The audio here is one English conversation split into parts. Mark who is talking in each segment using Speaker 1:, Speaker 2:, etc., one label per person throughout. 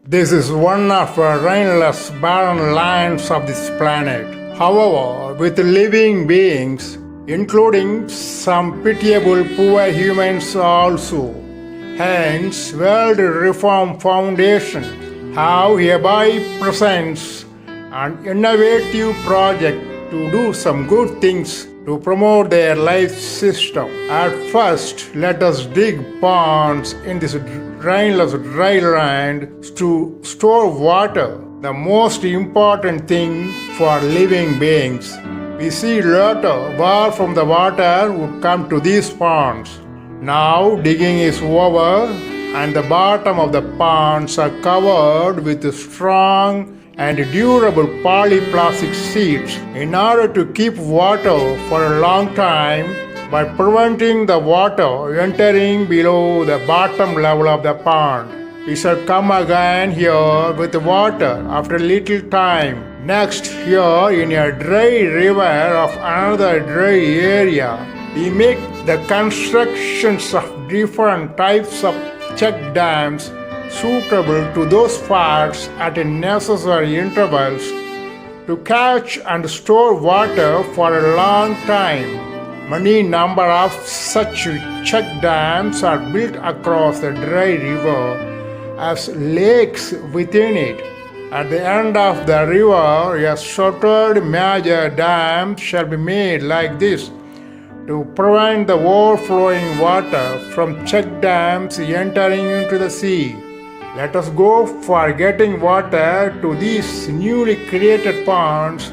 Speaker 1: This is one of the rainless, barren lands of this planet. However, with living beings, including some pitiable poor humans also. Hence, World Reform Foundation have hereby presents an innovative project to do some good things to promote their life system. At first, let us dig ponds in this rainless dry land to store water, the most important thing for living beings. We see later where from the water would come to these ponds. Now digging is over and the bottom of the ponds are covered with strong and durable polyplastic sheets in order to keep water for a long time by preventing the water entering below the bottom level of the pond. We shall come again here with water after a little time. Next, here in a dry river of another dry area, we make the constructions of different types of check dams suitable to those parts at necessary intervals to catch and store water for a long time. Many number of such check dams are built across the dry river as lakes within it. At the end of the river, a sheltered major dam shall be made like this to prevent the overflowing water from check dams entering into the sea. Let us go for getting water to these newly created ponds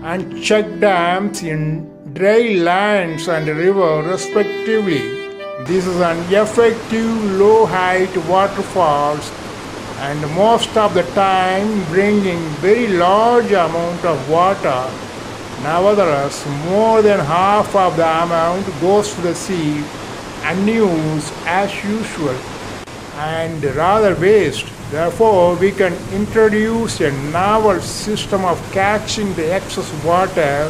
Speaker 1: and check dams in dry lands and river respectively. This is an effective low-height waterfalls and most of the time bringing very large amount of water. Nevertheless, more than half of the amount goes to the sea unused as usual and rather waste. Therefore, we can introduce a novel system of catching the excess water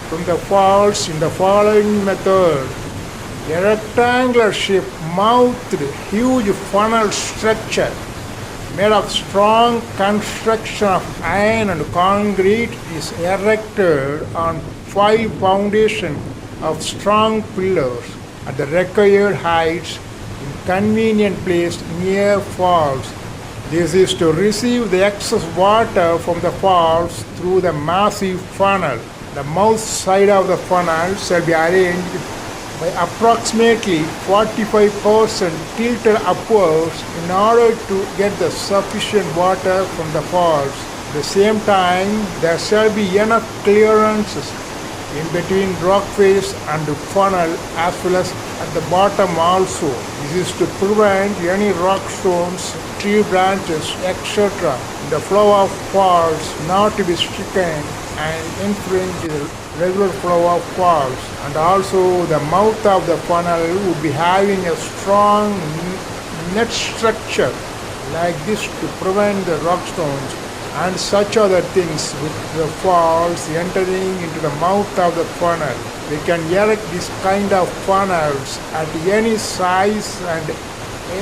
Speaker 1: from the falls in the following method. A rectangular shaped mouthed huge funnel structure made of strong construction of iron and concrete is erected on 5 foundations of strong pillars at the required heights in convenient place near falls. This is to receive the excess water from the falls through the massive funnel. The mouth side of the funnel shall be arranged by approximately 45% tilted upwards in order to get the sufficient water from the falls. At the same time, there shall be enough clearances in between rock face and the funnel as well as at the bottom also. This is to prevent any rock stones, tree branches, etc. in the flow of falls not to be stricken and infringe the regular flow of falls. And also the mouth of the funnel would be having a strong net structure like this to prevent the rock stones and such other things with the falls entering into the mouth of the funnel. We can erect this kind of funnels at any size and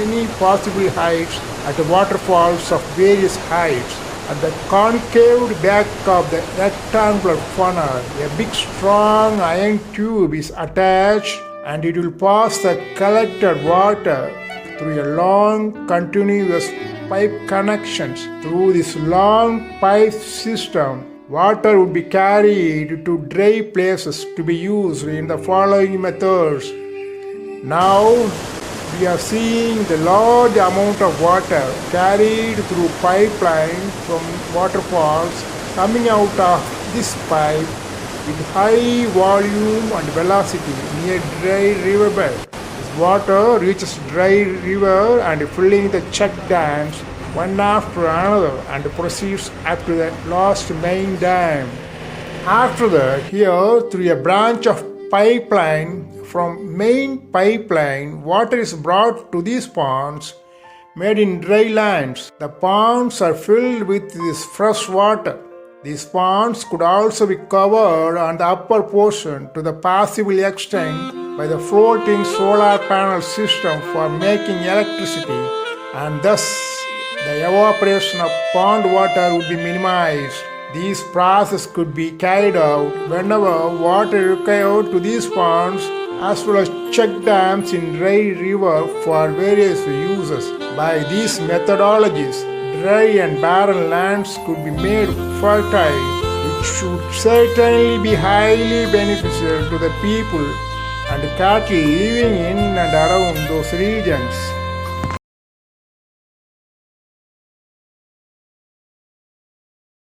Speaker 1: any possible heights at waterfalls of various heights. At the concave back of the rectangular funnel, a big strong iron tube is attached and it will pass the collected water through a long continuous pipe connections. Through this long pipe system, water would be carried to dry places to be used in the following methods. Now we are seeing the large amount of water carried through pipeline from waterfalls coming out of this pipe with high volume and velocity near dry riverbed. This water reaches dry river and filling the check dams one after another and proceeds up to the last main dam. After that, here through a branch of pipeline from main pipeline, water is brought to these ponds made in dry lands. The ponds are filled with this fresh water. These ponds could also be covered on the upper portion to the possible extent by the floating solar panel system for making electricity and thus The evaporation of pond water would be minimized. This process could be carried out whenever water required to these ponds as well as check dams in dry river for various uses. By these methodologies, dry and barren lands could be made fertile, which should certainly be highly beneficial to the people and cattle living in and around those regions.